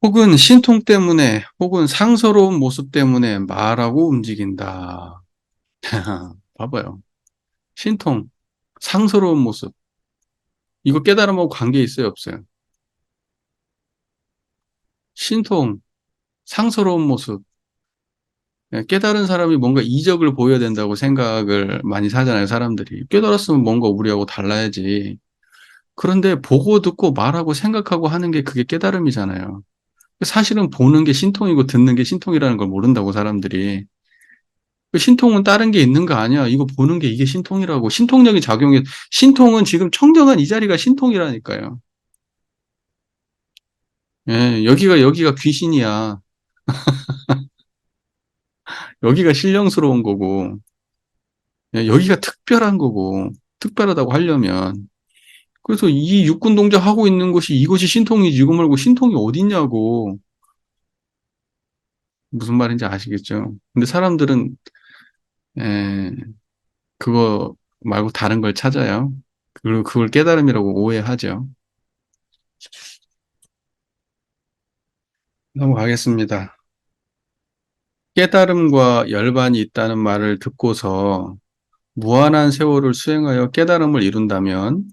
혹은 신통 때문에 혹은 상서로운 모습 때문에 말하고 움직인다. 봐봐요. 신통, 상서로운 모습. 이거 깨달음하고 관계 있어요, 없어요? 신통, 상서로운 모습. 예, 깨달은 사람이 뭔가 이적을 보여야 된다고 생각을 많이 하잖아요, 사람들이. 깨달았으면 뭔가 우리하고 달라야지. 그런데 보고 듣고 말하고 생각하고 하는 게 그게 깨달음이잖아요. 사실은 보는 게 신통이고 듣는 게 신통이라는 걸 모른다고, 사람들이. 그 신통은 다른 게 있는 거 아니야. 이거 보는 게 이게 신통이라고. 신통력이 작용해. 신통은 지금 청정한 이 자리가 신통이라니까요. 예, 여기가 귀신이야. 여기가 신령스러운 거고. 예, 여기가 특별한 거고. 특별하다고 하려면. 그래서 이 육군 동작 하고 있는 것이 이것이 신통이지, 이거 말고 신통이 어딨냐고. 무슨 말인지 아시겠죠? 근데 사람들은, 예, 그거 말고 다른 걸 찾아요. 그리고 그걸 깨달음이라고 오해하죠. 넘어가겠습니다. 깨달음과 열반이 있다는 말을 듣고서 무한한 세월을 수행하여 깨달음을 이룬다면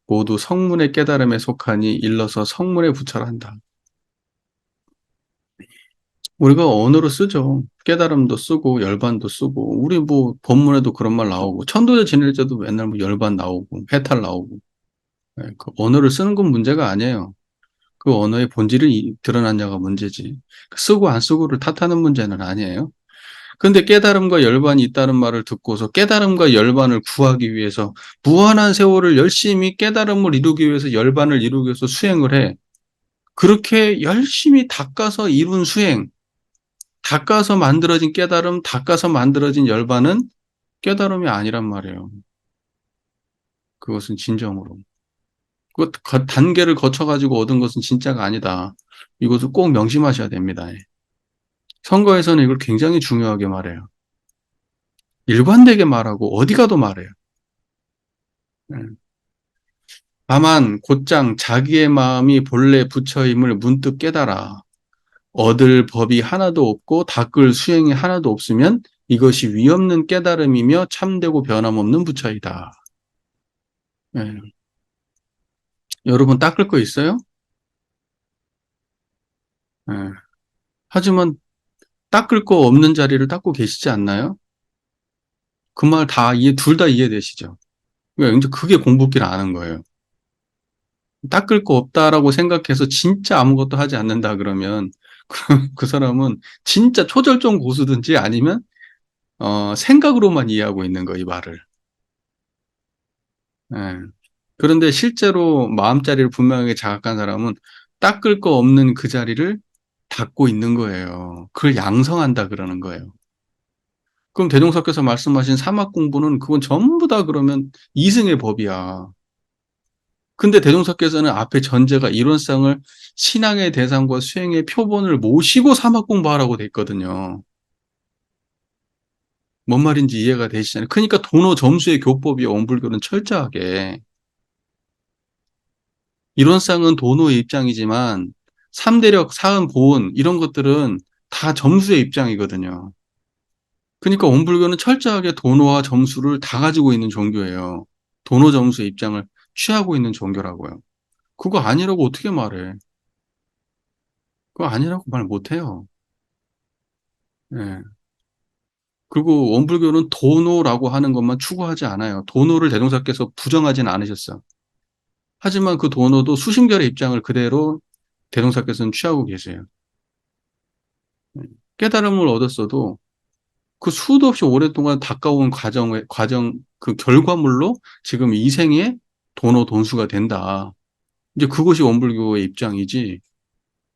모두 성문의 깨달음에 속하니 일러서 성문에 부처란다. 우리가 언어로 쓰죠. 깨달음도 쓰고 열반도 쓰고 우리 뭐 법문에도 그런 말 나오고 천도제 지낼 때도 맨날 뭐 열반 나오고 해탈 나오고. 예, 그 언어를 쓰는 건 문제가 아니에요. 그 언어의 본질이 드러났냐가 문제지. 쓰고 안 쓰고를 탓하는 문제는 아니에요. 근데 깨달음과 열반이 있다는 말을 듣고서 깨달음과 열반을 구하기 위해서 무한한 세월을 열심히 깨달음을 이루기 위해서 열반을 이루기 위해서 수행을 해. 그렇게 열심히 닦아서 이룬 수행, 닦아서 만들어진 깨달음, 닦아서 만들어진 열반은 깨달음이 아니란 말이에요. 그것은 진정으로. 그 단계를 거쳐가지고 얻은 것은 진짜가 아니다. 이것을 꼭 명심하셔야 됩니다. 선거에서는 이걸 굉장히 중요하게 말해요. 일관되게 말하고 어디 가도 말해요. 예. 다만 곧장 자기의 마음이 본래 부처임을 문득 깨달아 얻을 법이 하나도 없고 닦을 수행이 하나도 없으면 이것이 위없는 깨달음이며 참되고 변함없는 부처이다. 예. 여러분 닦을 거 있어요? 예. 하지만 닦을 거 없는 자리를 닦고 계시지 않나요? 그 말 다 둘 다 이해되시죠? 그러니까 이제 그게 공부길 아는 거예요. 닦을 거 없다라고 생각해서 진짜 아무것도 하지 않는다 그러면 그 사람은 진짜 초절정 고수든지 아니면 생각으로만 이해하고 있는 거, 이 말을. 예. 그런데 실제로 마음자리를 분명하게 자각한 사람은 닦을 거 없는 그 자리를 닦고 있는 거예요. 그걸 양성한다 그러는 거예요. 그럼 대종사께서 말씀하신 사막 공부는 그건 전부 다 그러면 이승의 법이야. 근데 대종사께서는 앞에 전제가 이론상을 신앙의 대상과 수행의 표본을 모시고 사막 공부하라고 돼 있거든요. 뭔 말인지 이해가 되시잖아요. 그러니까 도노 점수의 교법이 원불교는 철저하게 이론상은 도노의 입장이지만 3대력, 사은, 보은 이런 것들은 다 점수의 입장이거든요. 그러니까 원불교는 철저하게 도노와 점수를 다 가지고 있는 종교예요. 도노 점수의 입장을 취하고 있는 종교라고요. 그거 아니라고 어떻게 말해? 그거 아니라고 말 못해요. 예. 그리고 원불교는 도노라고 하는 것만 추구하지 않아요. 도노를 대종사께서 부정하지는 않으셨어. 하지만 그 도노도 수심결의 입장을 그대로 대종사께서는 취하고 계세요. 예. 깨달음을 얻었어도 그 수도 없이 오랫동안 닦아온 그 결과물로 지금 이 생에 도노 돈수가 된다. 이제 그것이 원불교의 입장이지.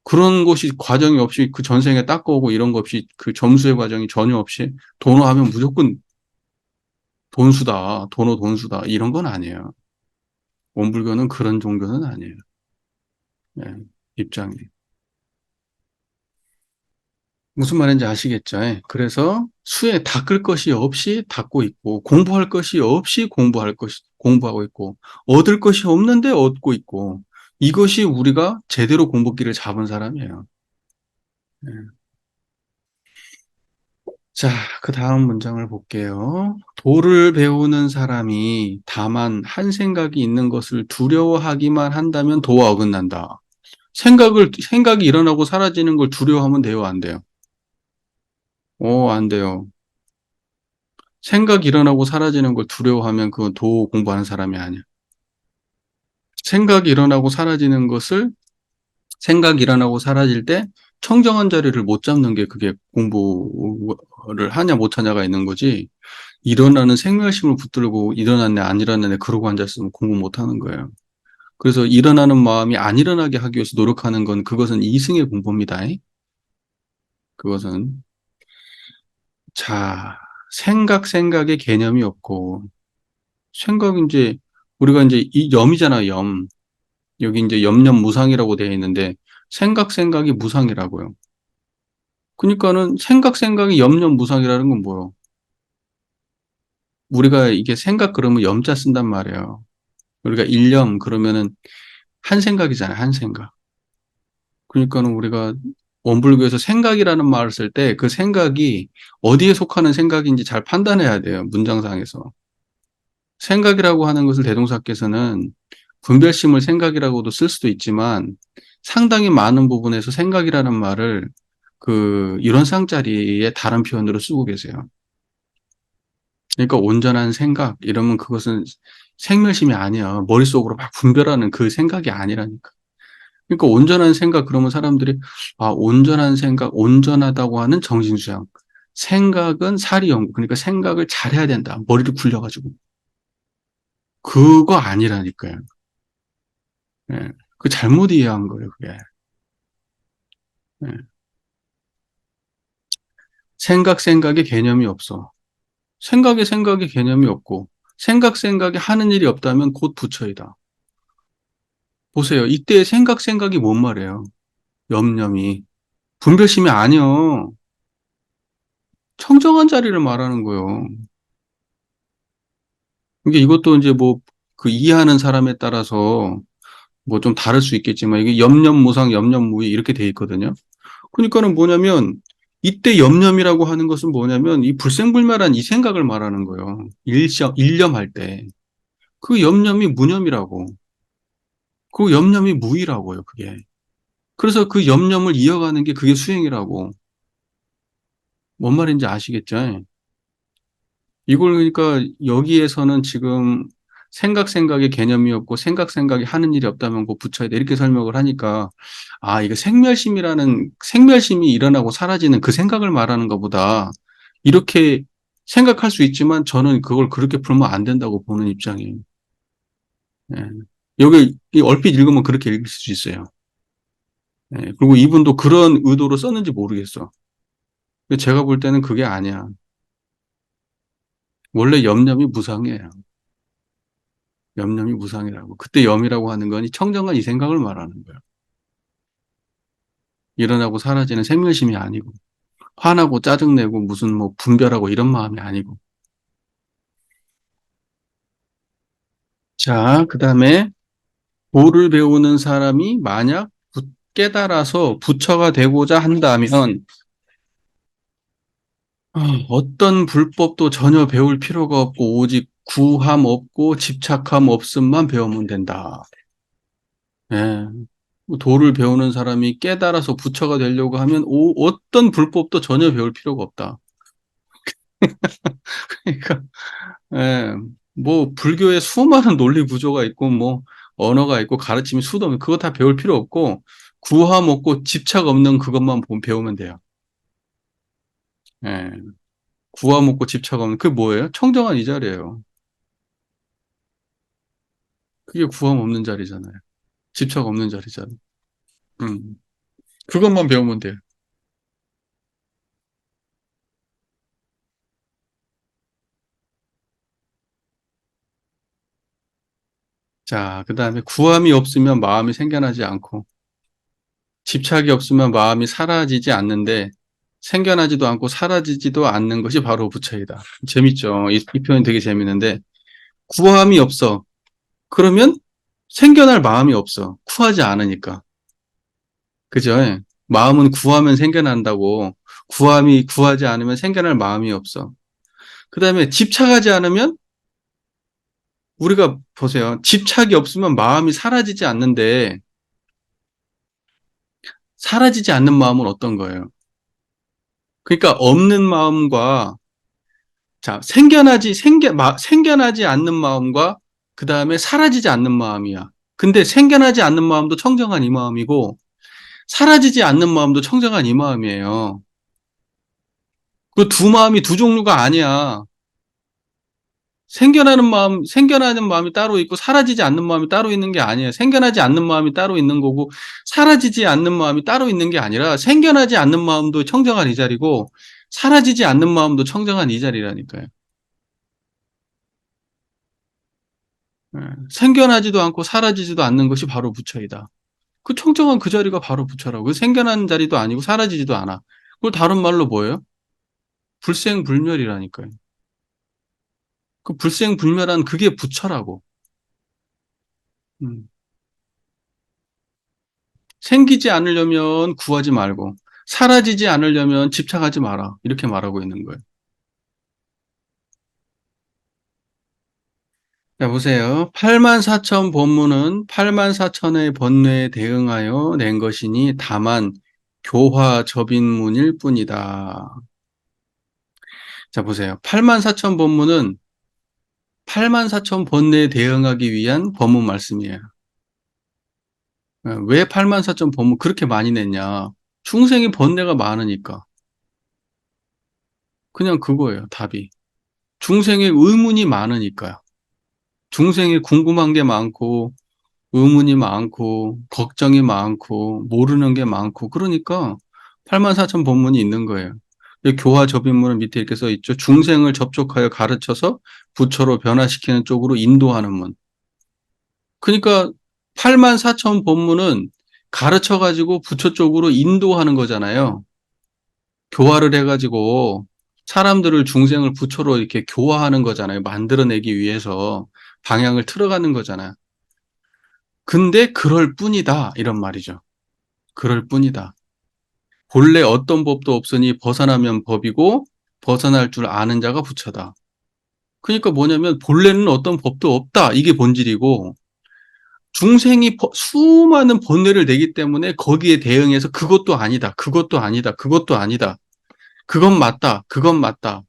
그런 것이 과정이 없이 그 전생에 닦아오고 이런 것 없이 그 점수의 과정이 전혀 없이 도노하면 무조건 돈수다, 도노 돈수다 이런 건 아니에요. 원불교는 그런 종교는 아니에요. 예, 입장이. 무슨 말인지 아시겠죠? 예. 그래서 수에 닦을 것이 없이 닦고 있고 공부할 것이 없이 공부하고 있고 얻을 것이 없는데 얻고 있고 이것이 우리가 제대로 공부길을 잡은 사람이에요. 예. 자, 그 다음 문장을 볼게요. 도를 배우는 사람이 다만 한 생각이 있는 것을 두려워하기만 한다면 도와 어긋난다. 생각이 일어나고 사라지는 걸 두려워하면 돼요, 안 돼요? 안 돼요. 생각이 일어나고 사라지는 걸 두려워하면 그건 도 공부하는 사람이 아니야. 생각이 일어나고 사라지는 것을 생각이 일어나고 사라질 때 청정한 자리를 못 잡는 게 그게 공부를 하냐 못하냐가 있는 거지. 일어나는 생멸심을 붙들고 일어났네 안 일어났네 그러고 앉았으면 공부 못하는 거예요. 그래서 일어나는 마음이 안 일어나게 하기 위해서 노력하는 건 그것은 이승의 공부입니다. 그것은 자 생각의 개념이 없고 생각 이제 우리가 이제 이 염이잖아 염. 여기 이제 염려무상이라고 되어 있는데 생각이 무상이라고요. 그러니까는 생각이 염려무상이라는 건 뭐예요? 우리가 이게 생각 그러면 염자 쓴단 말이에요. 우리가 일념 그러면은 한 생각이잖아요. 한 생각. 그러니까는 우리가 원불교에서 생각이라는 말을 쓸 때 그 생각이 어디에 속하는 생각인지 잘 판단해야 돼요. 문장상에서. 생각이라고 하는 것을 대동사께서는 분별심을 생각이라고도 쓸 수도 있지만 상당히 많은 부분에서 생각이라는 말을 그 이론상자리의 다른 표현으로 쓰고 계세요. 그러니까 온전한 생각 이러면 그것은 생멸심이 아니야. 머릿속으로 막 분별하는 그 생각이 아니라니까. 그러니까 온전한 생각 그러면 사람들이 온전한 생각, 온전하다고 하는 정신수양. 생각은 사리연구. 그러니까 생각을 잘해야 된다. 머리를 굴려가지고. 그거 아니라니까요. 예. 그 잘못 이해한 거예요, 그게. 예. 생각의 개념이 없어. 생각의 개념이 없고, 생각이 하는 일이 없다면 곧 부처이다. 보세요. 이때 생각이 뭔 말이에요? 염념이. 분별심이 아니요. 청정한 자리를 말하는 거예요. 이게 이것도 이제 뭐, 그 이해하는 사람에 따라서 뭐 좀 다를 수 있겠지만, 이게 염념무상, 염념무의 이렇게 돼 있거든요. 그러니까는 뭐냐면, 이때 염념이라고 하는 것은 뭐냐면, 이 불생불멸한 이 생각을 말하는 거예요. 일념할 때. 그 염념이 무념이라고. 그 염념이 무의라고요, 그게. 그래서 그 염념을 이어가는 게 그게 수행이라고. 뭔 말인지 아시겠죠? 이걸 그러니까 여기에서는 지금 생각의 개념이 없고 생각이 하는 일이 없다면 뭐 붙여야 돼. 이렇게 설명을 하니까 이거 생멸심이 일어나고 사라지는 그 생각을 말하는 것보다 이렇게 생각할 수 있지만 저는 그걸 그렇게 풀면 안 된다고 보는 입장이에요. 예. 여기 얼핏 읽으면 그렇게 읽을 수 있어요. 예. 그리고 이분도 그런 의도로 썼는지 모르겠어. 제가 볼 때는 그게 아니야. 원래 염념이 무상이에요. 염념이 무상이라고. 그때 염이라고 하는 건 이 청정한 이 생각을 말하는 거예요. 일어나고 사라지는 생멸심이 아니고, 화나고 짜증내고 무슨 뭐 분별하고 이런 마음이 아니고. 자, 그 다음에 도를 배우는 사람이 만약 깨달아서 부처가 되고자 한다면 어떤 불법도 전혀 배울 필요가 없고 오직 구함 없고 집착함 없음만 배우면 된다. 예. 도를 배우는 사람이 깨달아서 부처가 되려고 하면 어떤 불법도 전혀 배울 필요가 없다. 그러니까 예, 뭐 불교에 수많은 논리 구조가 있고 뭐 언어가 있고 가르침이 수도 없는 그거 다 배울 필요 없고 구함 없고 집착 없는 그것만 배우면 돼요. 예. 구함 없고 집착 없는 그게 뭐예요? 청정한 이 자리예요. 그게 구함 없는 자리잖아요. 집착 없는 자리잖아요. 음. 그것만 배우면 돼요. 자, 그다음에 구함이 없으면 마음이 생겨나지 않고 집착이 없으면 마음이 사라지지 않는데 생겨나지도 않고 사라지지도 않는 것이 바로 부처이다. 재밌죠? 이 표현 되게 재밌는데 구함이 없어. 그러면 생겨날 마음이 없어. 구하지 않으니까. 그죠? 마음은 구하면 생겨난다고. 구하지 않으면 생겨날 마음이 없어. 그 다음에 집착하지 않으면 우리가 보세요. 집착이 없으면 마음이 사라지지 않는데 사라지지 않는 마음은 어떤 거예요? 그러니까 없는 마음과 자, 생겨나지 않는 마음과 그 다음에 사라지지 않는 마음이야. 근데 생겨나지 않는 마음도 청정한 이 마음이고 사라지지 않는 마음도 청정한 이 마음이에요. 그 두 마음이 두 종류가 아니야. 생겨나는 마음이 따로 있고 사라지지 않는 마음이 따로 있는 게 아니에요. 생겨나지 않는 마음이 따로 있는 거고 사라지지 않는 마음이 따로 있는 게 아니라 생겨나지 않는 마음도 청정한 이 자리고 사라지지 않는 마음도 청정한 이 자리라니까요. 예, 생겨나지도 않고 사라지지도 않는 것이 바로 부처이다. 그 청정한 그 자리가 바로 부처라고. 그 생겨나는 자리도 아니고 사라지지도 않아. 그걸 다른 말로 뭐예요? 불생불멸이라니까요. 그 불생불멸한 그게 부처라고. 음. 생기지 않으려면 구하지 말고 사라지지 않으려면 집착하지 마라. 이렇게 말하고 있는 거예요. 자, 보세요. 84,000 법문은 84,000의 번뇌에 대응하여 낸 것이니 다만 교화 접인문일 뿐이다. 자, 보세요. 84,000 법문은 84,000 번뇌에 대응하기 위한 법문 말씀이에요. 왜 84,000 법문 그렇게 많이 냈냐? 중생이 번뇌가 많으니까. 그냥 그거예요, 답이. 중생의 의문이 많으니까요. 중생이 궁금한 게 많고, 의문이 많고, 걱정이 많고, 모르는 게 많고, 그러니까 84,000 법문이 있는 거예요. 교화 접인문은 밑에 이렇게 써 있죠. 중생을 접촉하여 가르쳐서 부처로 변화시키는 쪽으로 인도하는 문. 그러니까 84,000 법문은 가르쳐가지고 부처 쪽으로 인도하는 거잖아요. 교화를 해가지고 사람들을 중생을 부처로 이렇게 교화하는 거잖아요. 만들어내기 위해서 방향을 틀어가는 거잖아요. 근데 그럴 뿐이다. 이런 말이죠. 그럴 뿐이다. 본래 어떤 법도 없으니 벗어나면 법이고 벗어날 줄 아는 자가 부처다. 그러니까 뭐냐면 본래는 어떤 법도 없다. 이게 본질이고 중생이 수많은 번뇌를 내기 때문에 거기에 대응해서 그것도 아니다. 그것도 아니다. 그것도 아니다. 그건 맞다. 그건 맞다.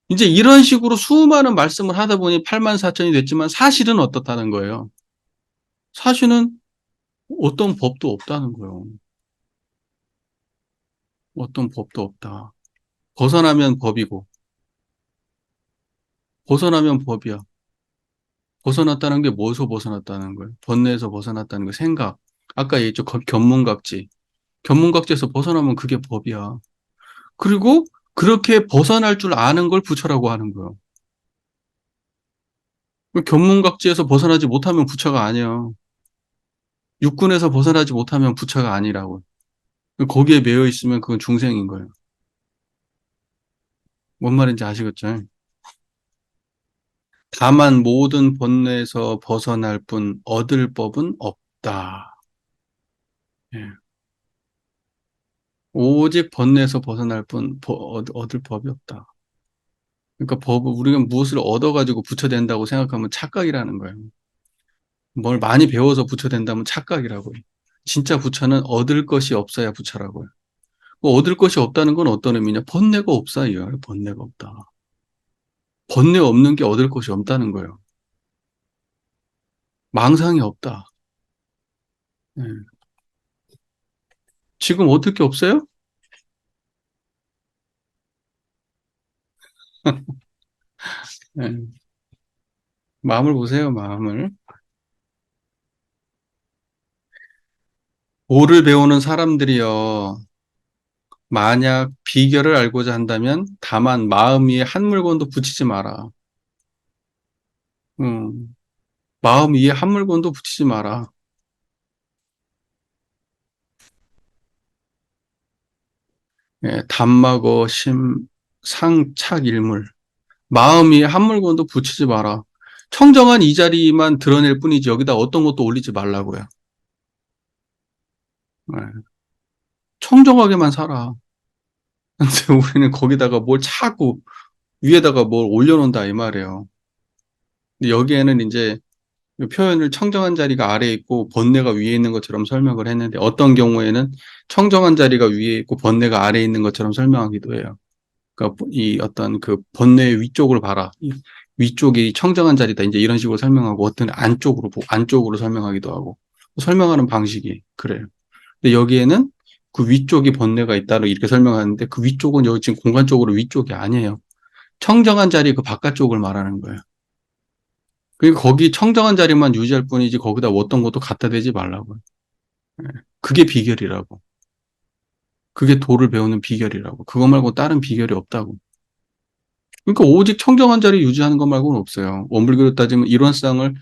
이제 이런 식으로 수많은 말씀을 하다 보니 84,000이 됐지만 사실은 어떻다는 거예요. 사실은 어떤 법도 없다는 거예요. 어떤 법도 없다. 벗어나면 법이고, 벗어나면 법이야. 벗어났다는 게 뭐에서 벗어났다는 거예요? 번뇌에서 벗어났다는 거, 생각. 아까 얘기했죠. 견문각지. 견문각지에서 벗어나면 그게 법이야. 그리고 그렇게 벗어날 줄 아는 걸 부처라고 하는 거예요. 견문각지에서 벗어나지 못하면 부처가 아니야. 육군에서 벗어나지 못하면 부처가 아니라고. 거기에 매여 있으면 그건 중생인 거예요. 뭔 말인지 아시겠죠? 다만 모든 번뇌에서 벗어날 뿐 얻을 법은 없다. 예. 오직 번뇌에서 벗어날 뿐 얻을 법이 없다. 그러니까 우리가 무엇을 얻어가지고 부처된다고 생각하면 착각이라는 거예요. 뭘 많이 배워서 부처된다면 착각이라고요. 진짜 부처는 얻을 것이 없어야 부처라고요. 얻을 것이 없다는 건 어떤 의미냐? 번뇌가 없어요. 번뇌가 없다. 번뇌 없는 게 얻을 것이 없다는 거예요. 망상이 없다. 예. 지금 얻을 게 없어요? 예. 마음을 보세요, 마음을. 오를 배우는 사람들이요. 만약 비결을 알고자 한다면 다만 마음 위에 한 물건도 붙이지 마라. 마음 위에 한 물건도 붙이지 마라. 예, 담마거 심 상착일물. 마음 위에 한 물건도 붙이지 마라. 청정한 이 자리만 드러낼 뿐이지 여기다 어떤 것도 올리지 말라고요. 예. 청정하게만 살아. 근데 우리는 거기다가 뭘 자꾸 위에다가 뭘 올려놓는다 이 말이에요. 근데 여기에는 이제 표현을 청정한 자리가 아래에 있고 번뇌가 위에 있는 것처럼 설명을 했는데 어떤 경우에는 청정한 자리가 위에 있고 번뇌가 아래에 있는 것처럼 설명하기도 해요. 그러니까 이 어떤 그 번뇌의 위쪽을 봐라. 위쪽이 청정한 자리다. 이제 이런 식으로 설명하고 어떤 안쪽으로 설명하기도 하고 설명하는 방식이 그래요. 근데 여기에는 그 위쪽이 번뇌가 있다로 이렇게 설명하는데 그 위쪽은 여기 지금 공간적으로 위쪽이 아니에요. 청정한 자리 그 바깥쪽을 말하는 거예요. 그러니까 거기 청정한 자리만 유지할 뿐이지 거기다 어떤 것도 갖다 대지 말라고요. 예. 그게 비결이라고. 그게 도를 배우는 비결이라고. 그거 말고 다른 비결이 없다고. 그러니까 오직 청정한 자리 유지하는 것 말고는 없어요. 원불교로 따지면 이론상을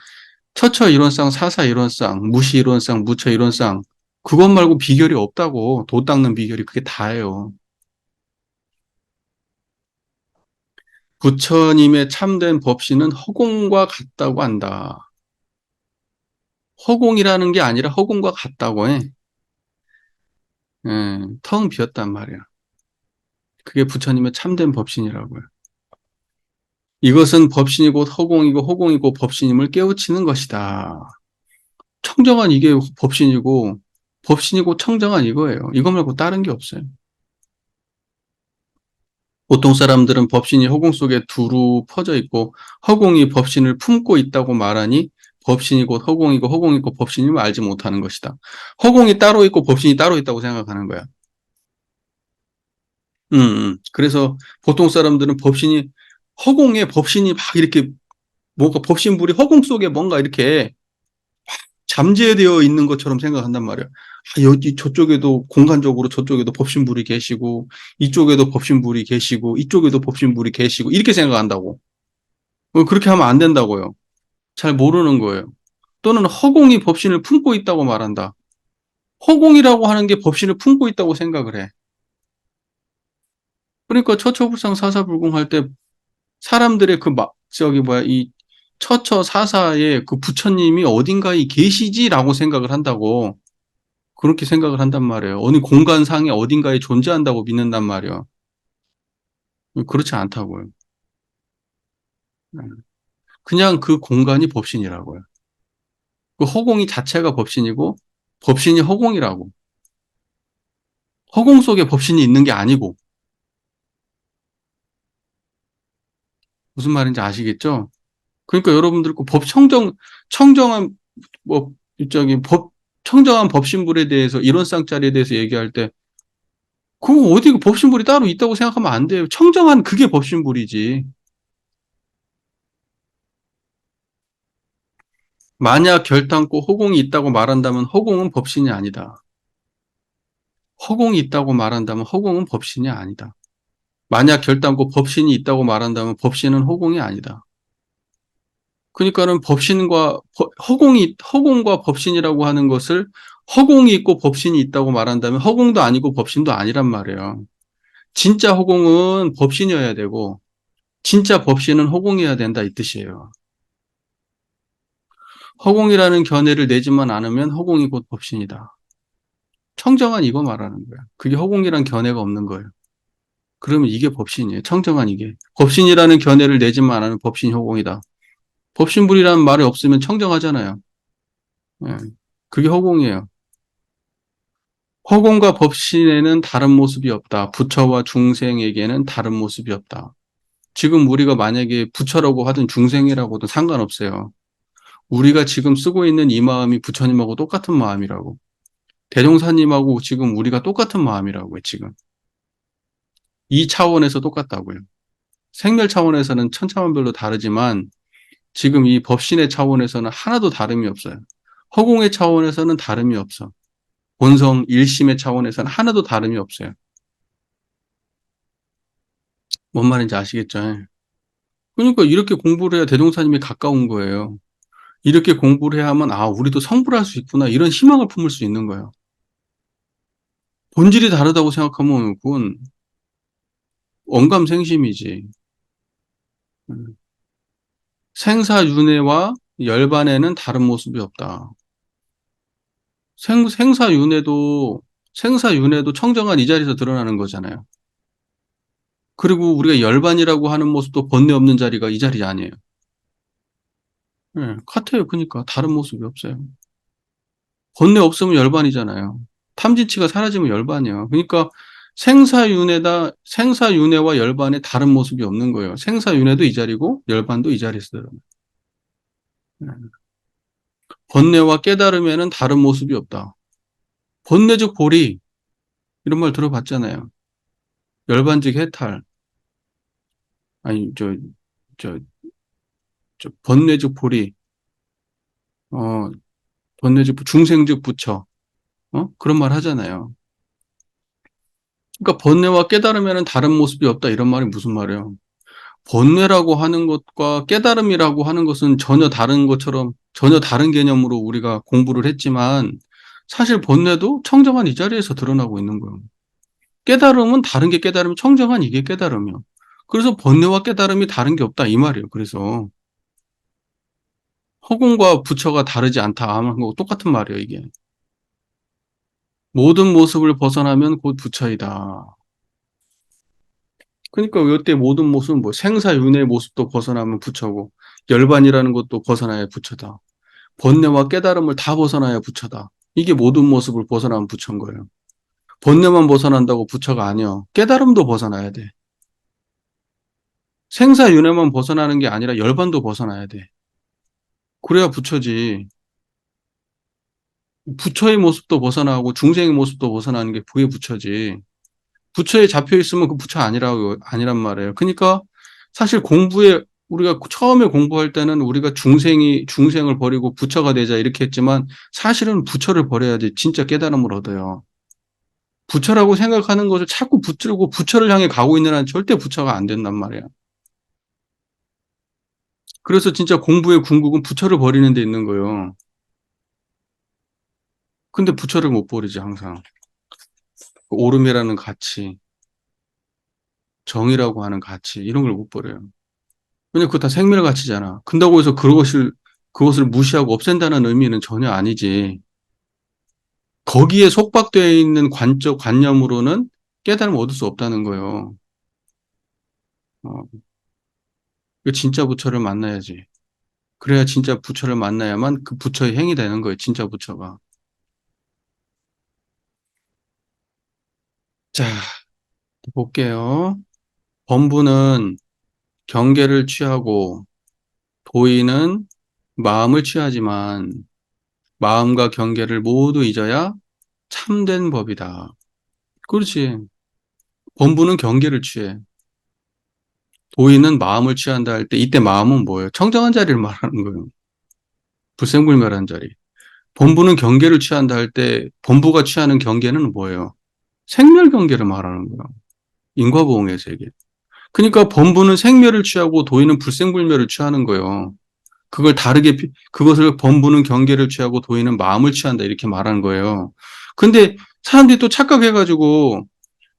처처 이론상, 사사 이론상, 무시 이론상, 무처 이론상 그것 말고 비결이 없다고. 도 닦는 비결이 그게 다예요. 부처님의 참된 법신은 허공과 같다고 한다. 허공이라는 게 아니라 허공과 같다고 해. 예, 텅 비었단 말이야. 그게 부처님의 참된 법신이라고요. 이것은 법신이 곧 허공이고 허공이 곧 법신임을 깨우치는 것이다. 청정한 이게 법신이고 법신이 곧 청정한 이거예요. 이거 말고 다른 게 없어요. 보통 사람들은 법신이 허공 속에 두루 퍼져 있고 허공이 법신을 품고 있다고 말하니 법신이 곧 허공이고 허공이 곧 법신임을 알지 못하는 것이다. 허공이 따로 있고 법신이 따로 있다고 생각하는 거야. 그래서 보통 사람들은 법신이 허공에 법신이 막 이렇게 뭔가 법신불이 허공 속에 뭔가 이렇게 잠재되어 있는 것처럼 생각한단 말이야. 아, 여기 저쪽에도 공간적으로 저쪽에도 법신불이 계시고 이쪽에도 법신불이 계시고 이쪽에도 법신불이 계시고 이렇게 생각한다고. 그렇게 하면 안 된다고요. 잘 모르는 거예요. 또는 허공이 법신을 품고 있다고 말한다. 허공이라고 하는 게 법신을 품고 있다고 생각을 해. 그러니까 처처불상 사사불공할 때 사람들의 이 처처 사사의 그 부처님이 어딘가에 계시지라고 생각을 한다고. 그렇게 생각을 한단 말이에요. 어느 공간상에 어딘가에 존재한다고 믿는단 말이에요. 그렇지 않다고요. 네. 그냥 그 공간이 법신이라고요. 그 허공이 자체가 법신이고 법신이 허공이라고. 허공 속에 법신이 있는 게 아니고. 무슨 말인지 아시겠죠? 그러니까 여러분들 그 청정한 뭐 저기 청정한 법신불에 대해서 이론상짜리에 대해서 얘기할 때 그거 어디 법신불이 따로 있다고 생각하면 안 돼요. 청정한 그게 법신불이지. 만약 결탄고 허공이 있다고 말한다면 허공은 법신이 아니다. 허공이 있다고 말한다면 허공은 법신이 아니다. 만약 결단코 법신이 있다고 말한다면 법신은 허공이 아니다. 그러니까는 허공과 법신이라고 하는 것을 허공이 있고 법신이 있다고 말한다면 허공도 아니고 법신도 아니란 말이에요. 진짜 허공은 법신이어야 되고 진짜 법신은 허공이어야 된다 이 뜻이에요. 허공이라는 견해를 내지만 않으면 허공이 곧 법신이다. 청정한 이거 말하는 거야. 그게 허공이란 견해가 없는 거예요. 그러면 이게 법신이에요. 청정한 이게. 법신이라는 견해를 내지만 않으면 법신이 허공이다. 법신불이라는 말이 없으면 청정하잖아요. 예. 그게 허공이에요. 허공과 법신에는 다른 모습이 없다. 부처와 중생에게는 다른 모습이 없다. 지금 우리가 만약에 부처라고 하든 중생이라고 하든 상관없어요. 우리가 지금 쓰고 있는 이 마음이 부처님하고 똑같은 마음이라고. 대종사님하고 지금 우리가 똑같은 마음이라고요, 지금. 이 차원에서 똑같다고요. 생멸 차원에서는 천차만별로 다르지만 지금 이 법신의 차원에서는 하나도 다름이 없어요. 허공의 차원에서는 다름이 없어. 본성 일심의 차원에서는 하나도 다름이 없어요. 뭔 말인지 아시겠죠? 그러니까 이렇게 공부를 해야 대종사님이 가까운 거예요. 이렇게 공부를 해야 하면 아 우리도 성불할 수 있구나 이런 희망을 품을 수 있는 거예요. 본질이 다르다고 생각하면 그건 언감생심이지. 생사윤회와 열반에는 다른 모습이 없다. 생사윤회도 생사윤회도 청정한 이 자리에서 드러나는 거잖아요. 그리고 우리가 열반이라고 하는 모습도 번뇌 없는 자리가 이 자리 아니에요. 예, 같아요. 그러니까 다른 모습이 없어요. 번뇌 없으면 열반이잖아요. 탐진치가 사라지면 열반이에요. 그러니까 생사윤회와 열반에 다른 모습이 없는 거예요. 생사윤회도 이 자리고 열반도 이 자리에서 드러나요. 예. 번뇌와 깨달음에는 다른 모습이 없다. 번뇌적 보리 이런 말 들어봤잖아요. 열반적 해탈 아니 저, 번뇌적 보리 어 번뇌적 중생적 부처 그런 말 하잖아요. 그러니까 번뇌와 깨달음에는 다른 모습이 없다 이런 말이 무슨 말이에요? 번뇌라고 하는 것과 깨달음이라고 하는 것은 전혀 다른 것처럼 전혀 다른 개념으로 우리가 공부를 했지만 사실 번뇌도 청정한 이 자리에서 드러나고 있는 거예요. 깨달음은 다른 게 깨달음, 청정한 이게 깨달음이요. 그래서 번뇌와 깨달음이 다른 게 없다 이 말이에요. 그래서 허공과 부처가 다르지 않다 하는 거 똑같은 말이에요. 이게 모든 모습을 벗어나면 곧 부처이다. 그러니까 이때 모든 모습은 뭐 생사윤회의 모습도 벗어나면 부처고 열반이라는 것도 벗어나야 부처다. 번뇌와 깨달음을 다 벗어나야 부처다. 이게 모든 모습을 벗어나면 부처인 거예요. 번뇌만 벗어난다고 부처가 아니야. 깨달음도 벗어나야 돼. 생사윤회만 벗어나는 게 아니라 열반도 벗어나야 돼. 그래야 부처지. 부처의 모습도 벗어나고 중생의 모습도 벗어나는 게 그게 부처지. 부처에 잡혀 있으면 그 부처 아니란 말이에요. 그러니까 사실 우리가 처음에 공부할 때는 우리가 중생을 버리고 부처가 되자 이렇게 했지만 사실은 부처를 버려야지 진짜 깨달음을 얻어요. 부처라고 생각하는 것을 자꾸 붙들고 부처를 향해 가고 있는 한 절대 부처가 안 된단 말이에요. 그래서 진짜 공부의 궁극은 부처를 버리는 데 있는 거예요. 근데 부처를 못 버리지 항상. 그 오름이라는 가치, 정의라고 하는 가치 이런 걸 못 버려요. 왜냐면 그거 다 생명의 가치잖아. 근다고 해서 그것을 무시하고 없앤다는 의미는 전혀 아니지. 거기에 속박되어 있는 관념으로는 깨달음을 얻을 수 없다는 거예요. 어, 그 진짜 부처를 만나야지. 그래야 진짜 부처를 만나야만 그 부처의 행이 되는 거예요. 진짜 부처가. 자, 볼게요. 범부는 경계를 취하고 도인은 마음을 취하지만 마음과 경계를 모두 잊어야 참된 법이다. 그렇지. 범부는 경계를 취해. 도인은 마음을 취한다 할 때 이때 마음은 뭐예요? 청정한 자리를 말하는 거예요. 불생불멸한 자리. 범부는 경계를 취한다 할 때 범부가 취하는 경계는 뭐예요? 생멸 경계를 말하는 거예요. 인과보응의 세계. 그러니까 범부는 생멸을 취하고 도인은 불생불멸을 취하는 거예요. 그것을 범부는 경계를 취하고 도인은 마음을 취한다 이렇게 말하는 거예요. 근데 사람들이 또 착각해가지고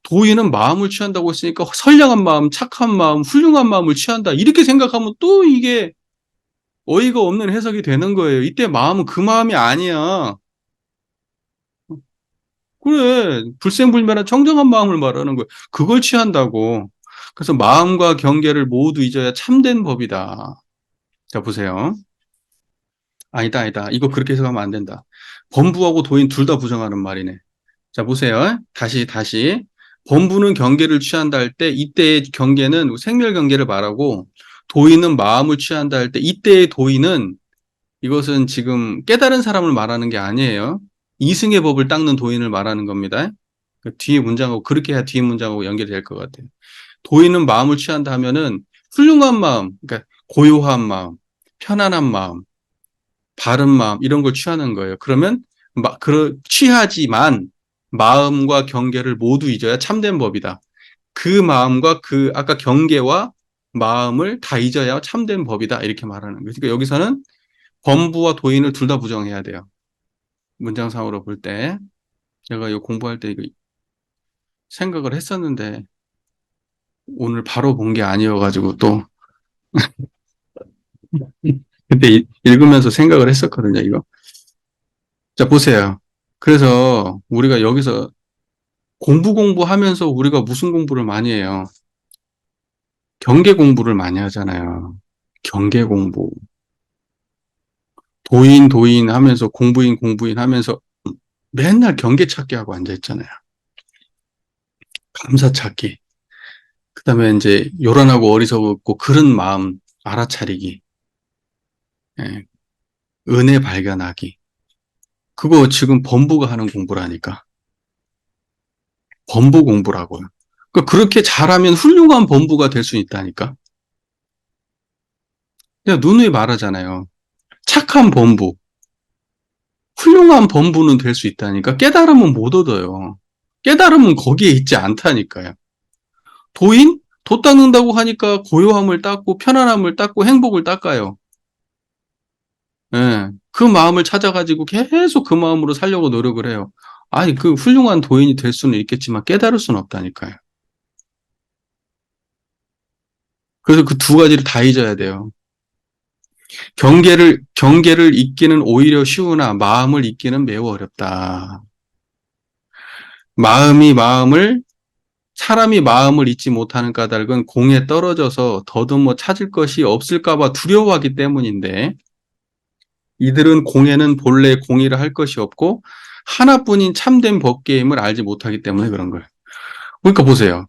도인은 마음을 취한다고 했으니까 선량한 마음, 착한 마음, 훌륭한 마음을 취한다 이렇게 생각하면 또 이게 어이가 없는 해석이 되는 거예요. 이때 마음은 그 마음이 아니야. 그래, 불생불멸한 청정한 마음을 말하는 거예요. 그걸 취한다고. 그래서 마음과 경계를 모두 잊어야 참된 법이다. 자, 보세요. 아니다, 아니다. 이거 그렇게 해석하면 안 된다. 범부하고 도인 둘 다 부정하는 말이네. 자, 보세요. 다시. 범부는 경계를 취한다 할 때, 이때의 경계는 생멸 경계를 말하고, 도인은 마음을 취한다 할 때, 이때의 도인은 이것은 지금 깨달은 사람을 말하는 게 아니에요. 이승의 법을 닦는 도인을 말하는 겁니다. 그 뒤에 문장하고, 그렇게 해야 뒤에 문장하고 연결이 될 것 같아요. 도인은 마음을 취한다 하면은 훌륭한 마음, 그러니까 고요한 마음, 편안한 마음, 바른 마음 이런 걸 취하는 거예요. 그러면 취하지만 마음과 경계를 모두 잊어야 참된 법이다. 그 마음과 그 아까 경계와 마음을 다 잊어야 참된 법이다. 이렇게 말하는 거예요. 그러니까 여기서는 범부와 도인을 둘 다 부정해야 돼요. 문장상으로 볼 때. 제가 이거 공부할 때 이거 생각을 했었는데 오늘 바로 본 게 아니어가지고 또 그때 읽으면서 생각을 했었거든요, 이거. 자, 보세요. 그래서 우리가 여기서 공부하면서 우리가 무슨 공부를 많이 해요? 경계 공부를 많이 하잖아요. 경계 공부. 도인 하면서 공부인 하면서 맨날 경계 찾기 하고 앉아있잖아요. 감사 찾기. 그 다음에 이제 요란하고 어리석고 그런 마음 알아차리기. 예, 은혜 발견하기. 그거 지금 범부가 하는 공부라니까. 범부 공부라고요. 그러니까 그렇게 잘하면 훌륭한 범부가 될 수 있다니까. 그냥 누누이 말하잖아요. 착한 범부, 훌륭한 범부는 될 수 있다니까. 깨달음은 못 얻어요. 깨달음은 거기에 있지 않다니까요. 도인? 도 닦는다고 하니까 고요함을 닦고 편안함을 닦고 행복을 닦아요. 예. 그 마음을 찾아가지고 계속 그 마음으로 살려고 노력을 해요. 아니, 그 훌륭한 도인이 될 수는 있겠지만 깨달을 수는 없다니까요. 그래서 그 두 가지를 다 잊어야 돼요. 경계를 잊기는 오히려 쉬우나 마음을 잊기는 매우 어렵다. 사람이 마음을 잊지 못하는 까닭은 공에 떨어져서 더듬어 찾을 것이 없을까봐 두려워하기 때문인데, 이들은 공에는 본래 공의를 할 것이 없고, 하나뿐인 참된 법계임을 알지 못하기 때문에 그런 거예요. 그러니까 보세요.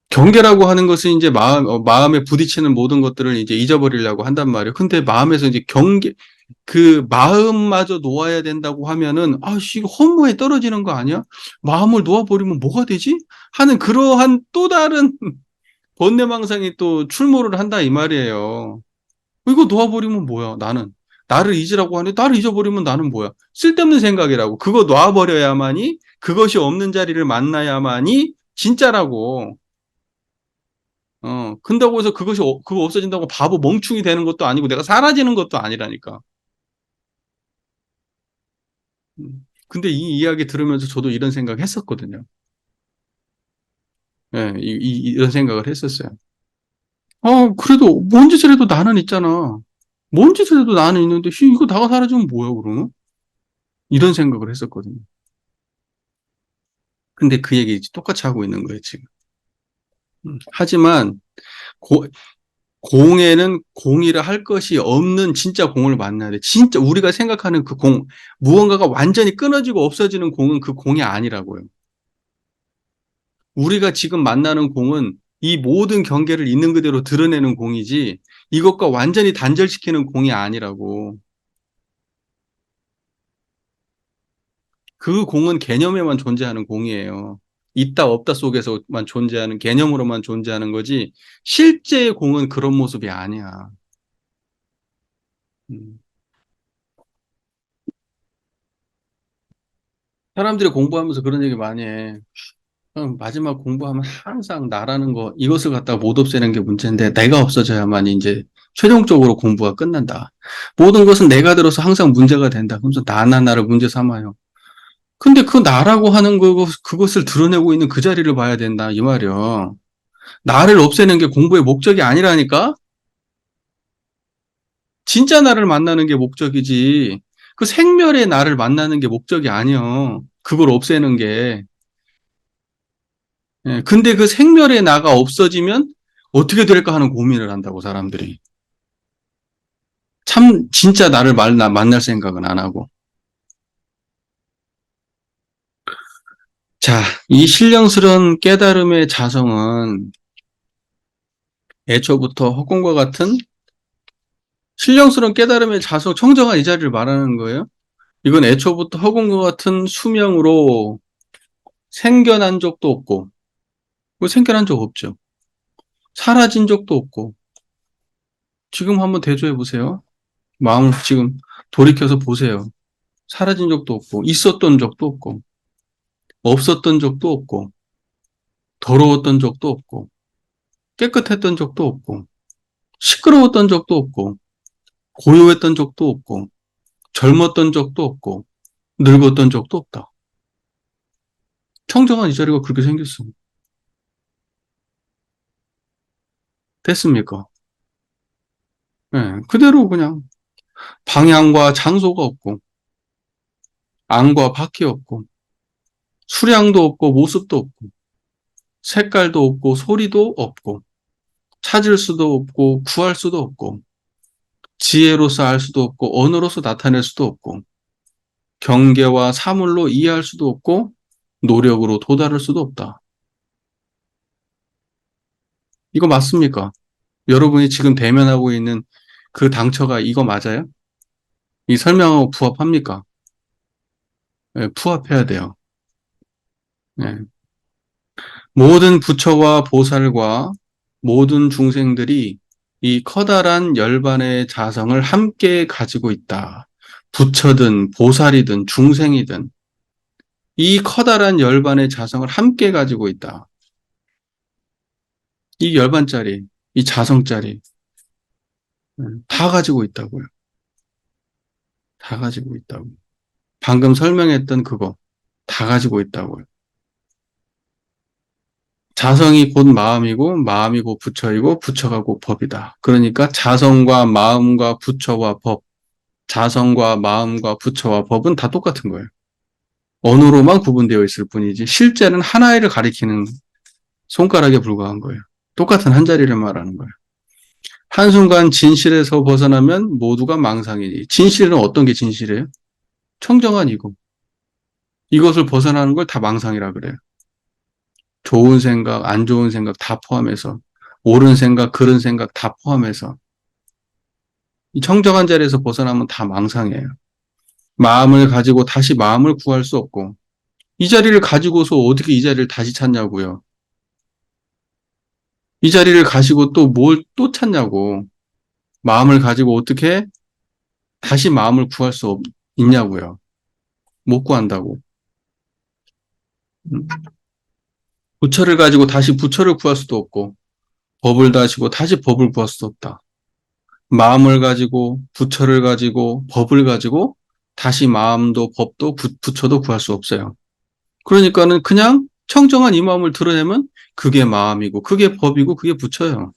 경계라고 하는 것은 이제 마음에 부딪히는 모든 것들을 이제 잊어버리려고 한단 말이에요. 근데 마음에서 이제 그 마음마저 놓아야 된다고 하면은, 씨, 이거 허무에 떨어지는 거 아니야? 마음을 놓아버리면 뭐가 되지? 하는 그러한 또 다른 번뇌망상이 또 출몰을 한다 이 말이에요. 이거 놓아버리면 뭐야, 나는. 나를 잊으라고 하는데, 나를 잊어버리면 나는 뭐야? 쓸데없는 생각이라고. 그거 놔버려야만이, 그것이 없는 자리를 만나야만이 진짜라고. 근다고 해서 그거 없어진다고 바보 멍충이 되는 것도 아니고 내가 사라지는 것도 아니라니까. 근데 이 이야기 들으면서 저도 이런 생각 했었거든요. 예, 이런 생각을 했었어요. 그래도 뭔 짓을 해도 나는 있잖아. 뭔 짓을 해도 나는 있는데, 이거 다가 사라지면 뭐야, 그러면? 이런 생각을 했었거든요. 근데 그 얘기 똑같이 하고 있는 거예요, 지금. 하지만, 공에는 공의를 할 것이 없는 진짜 공을 만나야 돼. 진짜 우리가 생각하는 그 공, 무언가가 완전히 끊어지고 없어지는 공은 그 공이 아니라고요. 우리가 지금 만나는 공은 이 모든 경계를 있는 그대로 드러내는 공이지 이것과 완전히 단절시키는 공이 아니라고. 그 공은 개념에만 존재하는 공이에요. 있다 없다 속에서만 존재하는 개념으로만 존재하는 거지 실제의 공은 그런 모습이 아니야. 음. 사람들이 공부하면서 그런 얘기 많이 해. 마지막 공부하면 항상 나라는 거, 이것을 갖다가 못 없애는 게 문제인데, 내가 없어져야만 이제 최종적으로 공부가 끝난다. 모든 것은 내가 들어서 항상 문제가 된다. 그러면서 나를 문제 삼아요. 근데 그 나라고 하는 그것을 드러내고 있는 그 자리를 봐야 된다. 이 말이야. 나를 없애는 게 공부의 목적이 아니라니까? 진짜 나를 만나는 게 목적이지. 그 생멸의 나를 만나는 게 목적이 아니야. 그걸 없애는 게. 예, 근데 그 생멸의 나가 없어지면 어떻게 될까 하는 고민을 한다고, 사람들이. 진짜 나를 만날 생각은 안 하고. 자, 이 신령스러운 깨달음의 자성은 애초부터 허공과 같은 신령스러운 깨달음의 자성, 청정한 이 자리를 말하는 거예요. 이건 애초부터 허공과 같은 수명으로 생겨난 적도 없고, 생겨난 적 없죠. 사라진 적도 없고, 지금 한번 대조해 보세요. 마음을 지금 돌이켜서 보세요. 사라진 적도 없고, 있었던 적도 없고, 없었던 적도 없고, 더러웠던 적도 없고, 깨끗했던 적도 없고, 시끄러웠던 적도 없고, 고요했던 적도 없고, 젊었던 적도 없고, 늙었던 적도 없다. 청정한 이 자리가 그렇게 생겼어. 됐습니까? 네, 그대로 그냥 방향과 장소가 없고, 안과 밖이 없고, 수량도 없고 모습도 없고 색깔도 없고 소리도 없고 찾을 수도 없고 구할 수도 없고 지혜로서 알 수도 없고 언어로서 나타낼 수도 없고 경계와 사물로 이해할 수도 없고 노력으로 도달할 수도 없다. 이거 맞습니까? 여러분이 지금 대면하고 있는 그 당처가 이거 맞아요? 이 설명하고 부합합니까? 예, 부합해야 돼요. 예. 모든 부처와 보살과 모든 중생들이 이 커다란 열반의 자성을 함께 가지고 있다. 부처든 보살이든 중생이든 이 커다란 열반의 자성을 함께 가지고 있다. 이 열반짜리, 이 자성짜리 다 가지고 있다고요. 다 가지고 있다고. 방금 설명했던 그거 다 가지고 있다고요. 자성이 곧 마음이고 마음이 곧 부처이고 부처가 곧 법이다. 그러니까 자성과 마음과 부처와 법, 자성과 마음과 부처와 법은 다 똑같은 거예요. 언어로만 구분되어 있을 뿐이지 실제는 하나를 가리키는 손가락에 불과한 거예요. 똑같은 한 자리를 말하는 거예요. 한순간 진실에서 벗어나면 모두가 망상이니. 진실은 어떤 게 진실이에요? 청정한 이고. 이것을 벗어나는 걸 다 망상이라 그래요. 좋은 생각, 안 좋은 생각 다 포함해서 옳은 생각, 그른 생각 다 포함해서 이 청정한 자리에서 벗어나면 다 망상이에요. 마음을 가지고 다시 마음을 구할 수 없고 이 자리를 가지고서 어떻게 이 자리를 다시 찾냐고요. 이 자리를 가지고 또 뭘 또 찾냐고. 마음을 가지고 어떻게 다시 마음을 구할 수 있냐고요. 못 구한다고. 부처를 가지고 다시 부처를 구할 수도 없고 법을 가지고 다시 법을 구할 수도 없다. 마음을 가지고 부처를 가지고 법을 가지고 다시 마음도 법도 부처도 구할 수 없어요. 그러니까는 그냥 청정한 이 마음을 드러내면 그게 마음이고 그게 법이고 그게 부처예요.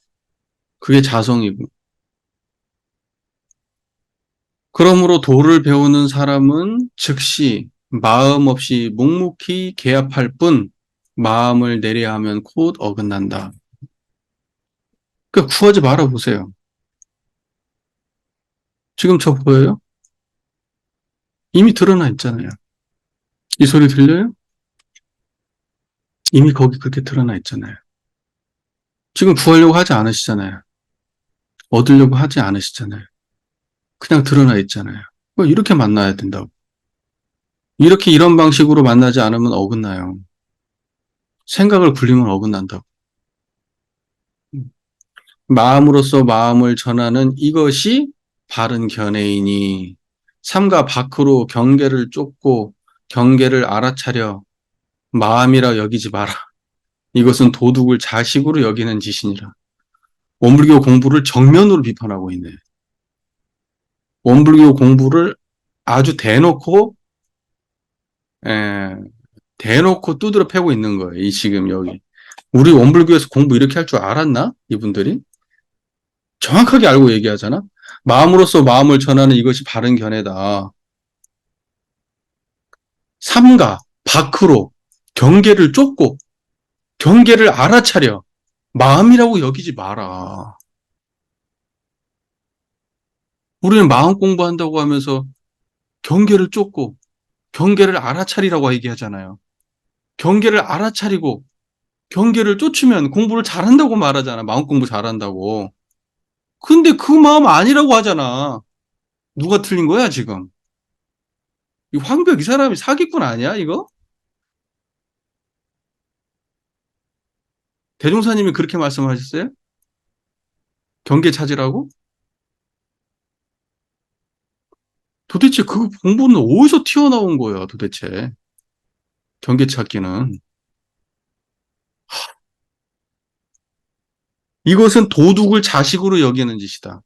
그게 자성이고. 그러므로 도를 배우는 사람은 즉시 마음 없이 묵묵히 개합할 뿐 마음을 내려야 하면 곧 어긋난다. 그러니까 구하지 말아 보세요. 지금 저 보여요? 이미 드러나 있잖아요. 이 소리 들려요? 이미 거기 그렇게 드러나 있잖아요. 지금 구하려고 하지 않으시잖아요. 얻으려고 하지 않으시잖아요. 그냥 드러나 있잖아요. 이렇게 만나야 된다고. 이렇게 이런 방식으로 만나지 않으면 어긋나요. 생각을 굴리면 어긋난다고. 마음으로서 마음을 전하는 이것이 바른 견해이니 삼가 밖으로 경계를 쫓고 경계를 알아차려 마음이라 여기지 마라. 이것은 도둑을 자식으로 여기는 짓이니라. 원불교 공부를 정면으로 비판하고 있네. 원불교 공부를 아주 에, 대놓고 두드려 패고 있는 거예요. 이 지금 여기. 우리 원불교에서 공부 이렇게 할 줄 알았나? 이분들이? 정확하게 알고 얘기하잖아. 마음으로서 마음을 전하는 이것이 바른 견해다. 삼가, 밖으로, 경계를 쫓고, 경계를 알아차려. 마음이라고 여기지 마라. 우리는 마음 공부한다고 하면서 경계를 쫓고, 경계를 알아차리라고 얘기하잖아요. 경계를 알아차리고, 경계를 쫓으면 공부를 잘한다고 말하잖아. 마음 공부 잘한다고. 근데 그 마음 아니라고 하잖아. 누가 틀린 거야, 지금? 이 황벽 이 사람이 사기꾼 아니야, 이거? 대종사님이 그렇게 말씀하셨어요? 경계 찾으라고? 도대체 그 공부는 어디서 튀어나온 거야, 도대체? 경계 찾기는. 이것은 도둑을 자식으로 여기는 짓이다.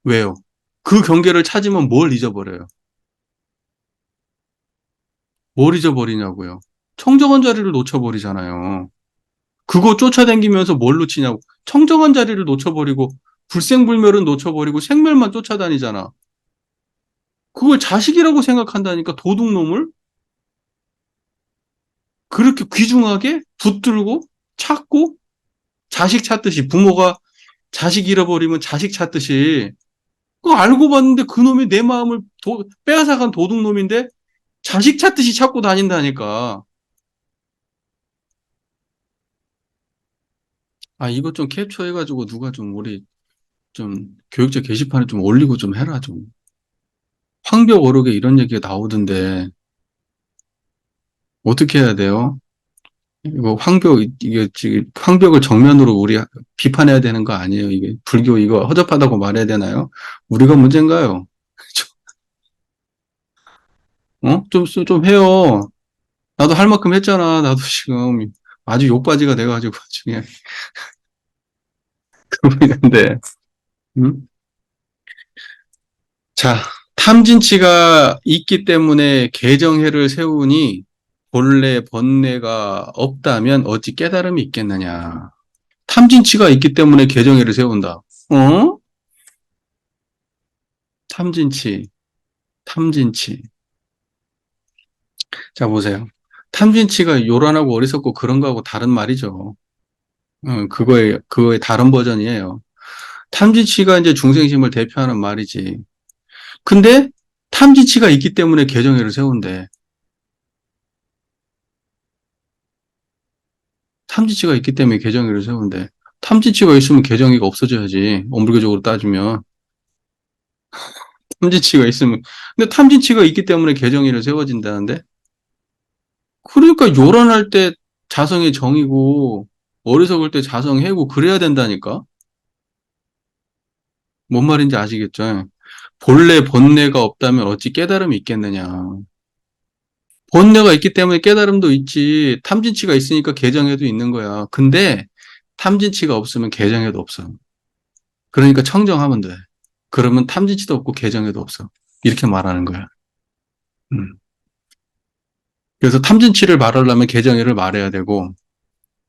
왜요? 그 경계를 찾으면 뭘 잊어버려요? 뭘 잊어버리냐고요? 청정한 자리를 놓쳐버리잖아요. 그거 쫓아다니면서 뭘 놓치냐고. 청정한 자리를 놓쳐버리고 불생불멸은 놓쳐버리고 생멸만 쫓아다니잖아. 그걸 자식이라고 생각한다니까 도둑놈을? 그렇게 귀중하게 붙들고 찾고 자식 찾듯이 부모가 자식 잃어버리면 자식 찾듯이 그거 알고 봤는데 그놈이 내 마음을 빼앗아간 도둑놈인데 자식 찾듯이 찾고 다닌다니까. 아, 이것 좀 캡처해가지고 누가 좀 우리 좀 교육자 게시판에 좀 올리고 좀 해라, 좀. 황벽 어록에 이런 얘기가 나오던데 어떻게 해야 돼요? 이거 이게 지금 황벽을 정면으로 우리 비판해야 되는 거 아니에요? 이게 불교 이거 허접하다고 말해야 되나요? 우리가 문제인가요? 좀 해요. 나도 할 만큼 했잖아. 나도 지금 아주 욕바지가 돼가지고 중에 그러고 있는데. 음? 자, 탐진치가 있기 때문에 개정해를 세우니 본래 번뇌가 없다면 어찌 깨달음이 있겠느냐. 탐진치가 있기 때문에 개정해를 세운다. 어? 탐진치, 탐진치. 자, 보세요. 탐진치가 요란하고 어리석고 그런 거하고 다른 말이죠. 그거의 다른 버전이에요. 탐진치가 이제 중생심을 대표하는 말이지. 근데 탐진치가 있기 때문에 개정회를 세운대. 탐진치가 있기 때문에 개정회를 세운대. 탐진치가 있으면 개정회가 없어져야지. 엄불교적으로 따지면. 탐진치가 있으면. 근데 탐진치가 있기 때문에 개정회를 세워진다는데? 그러니까 요란할 때 자성이 정이고 어리석을 때 자성해고 그래야 된다니까? 뭔 말인지 아시겠죠? 본래 본래가 없다면 어찌 깨달음이 있겠느냐. 본래가 있기 때문에 깨달음도 있지. 탐진치가 있으니까 개정해도 있는 거야. 근데 탐진치가 없으면 개정해도 없어. 그러니까 청정하면 돼. 그러면 탐진치도 없고 개정해도 없어. 이렇게 말하는 거야. 음. 그래서 탐진치를 말하려면 개정해를 말해야 되고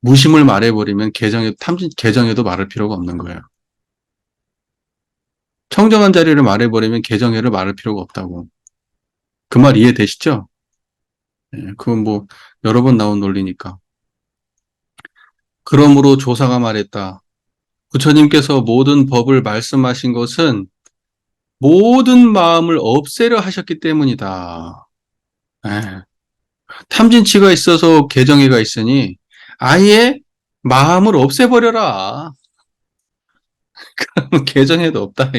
무심을 말해버리면 개정해도 말할 필요가 없는 거예요. 청정한 자리를 말해버리면 개정해를 말할 필요가 없다고. 그 말 이해되시죠? 예, 그건 뭐 여러 번 나온 논리니까. 그러므로 조사가 말했다. 부처님께서 모든 법을 말씀하신 것은 모든 마음을 없애려 하셨기 때문이다. 예. 탐진치가 있어서 개정해가 있으니 아예 마음을 없애버려라. 그러면 개정해도 없다.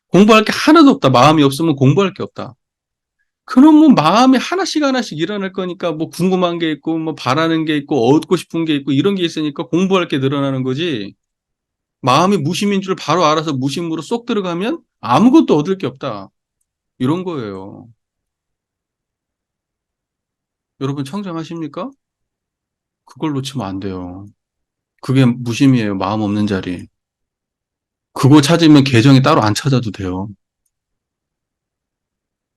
공부할 게 하나도 없다. 마음이 없으면 공부할 게 없다. 그럼 뭐 마음이 하나씩 하나씩 일어날 거니까 뭐 궁금한 게 있고 뭐 바라는 게 있고 얻고 싶은 게 있고 이런 게 있으니까 공부할 게 늘어나는 거지. 마음이 무심인 줄 바로 알아서 무심으로 쏙 들어가면 아무것도 얻을 게 없다. 이런 거예요. 여러분 청정하십니까? 그걸 놓치면 안 돼요. 그게 무심이에요. 마음 없는 자리. 그거 찾으면 계정이 따로 안 찾아도 돼요.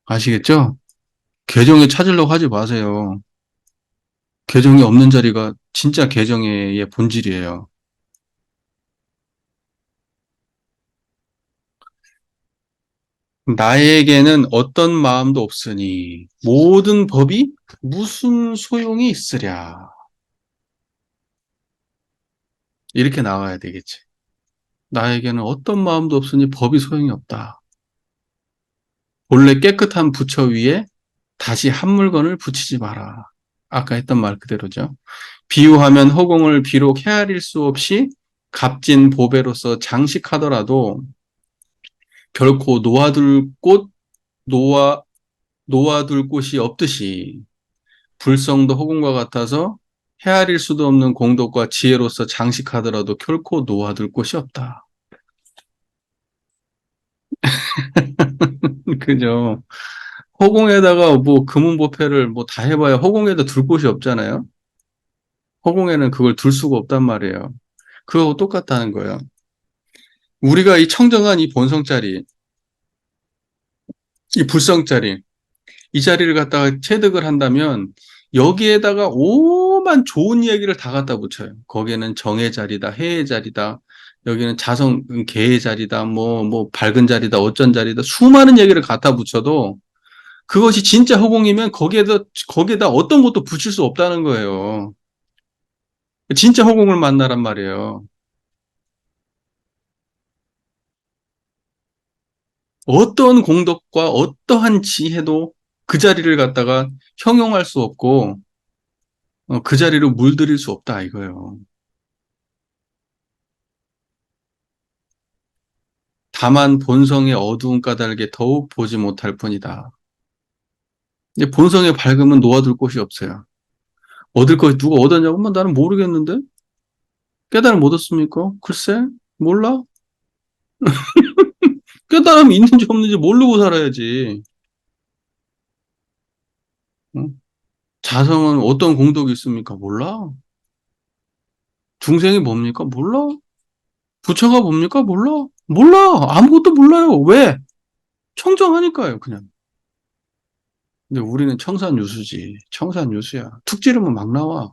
아시겠죠? 계정에 찾으려고 하지 마세요. 계정이 없는 자리가 진짜 계정의 본질이에요. 나에게는 어떤 마음도 없으니 모든 법이 무슨 소용이 있으랴. 이렇게 나와야 되겠지. 나에게는 어떤 마음도 없으니 법이 소용이 없다. 본래 깨끗한 부처 위에 다시 한 물건을 붙이지 마라. 아까 했던 말 그대로죠. 비유하면 허공을 비록 헤아릴 수 없이 값진 보배로서 장식하더라도 결코 놓아, 놓아둘 곳이 없듯이 불성도 허공과 같아서 헤아릴 수도 없는 공덕과 지혜로서 장식하더라도 결코 놓아둘 곳이 없다. 그죠? 허공에다가 뭐 금은보패를 뭐 다 해봐야 허공에다 둘 곳이 없잖아요. 허공에는 그걸 둘 수가 없단 말이에요. 그거하고 똑같다는 거예요. 우리가 이 청정한 이 본성자리, 이 불성자리, 이 자리를 갖다가 체득을 한다면 여기에다가 오만 좋은 이야기를 다 갖다 붙여요. 거기에는 정의 자리다, 해의 자리다, 여기는 자성, 개의 자리다, 뭐 밝은 자리다, 어쩐 자리다, 수많은 얘기를 갖다 붙여도 그것이 진짜 허공이면 거기에다 어떤 것도 붙일 수 없다는 거예요. 진짜 허공을 만나란 말이에요. 어떤 공덕과 어떠한 지혜도 그 자리를 갖다가 형용할 수 없고, 그 자리로 물들일 수 없다 이거예요. 다만 본성의 어두운 까닭에 더욱 보지 못할 뿐이다. 근데 본성의 밝음은 놓아둘 곳이 없어요. 얻을 것이 누가 얻었냐고? 뭐 나는 모르겠는데? 깨달음 못 얻습니까? 글쎄, 몰라? 깨달음이 있는지 없는지 모르고 살아야지. 응? 자성은 어떤 공덕이 있습니까? 몰라. 중생이 뭡니까? 몰라. 부처가 뭡니까? 몰라. 몰라. 아무것도 몰라요. 왜? 청정하니까요, 그냥. 근데 우리는 청산유수지. 청산유수야. 툭 찌르면 막 나와.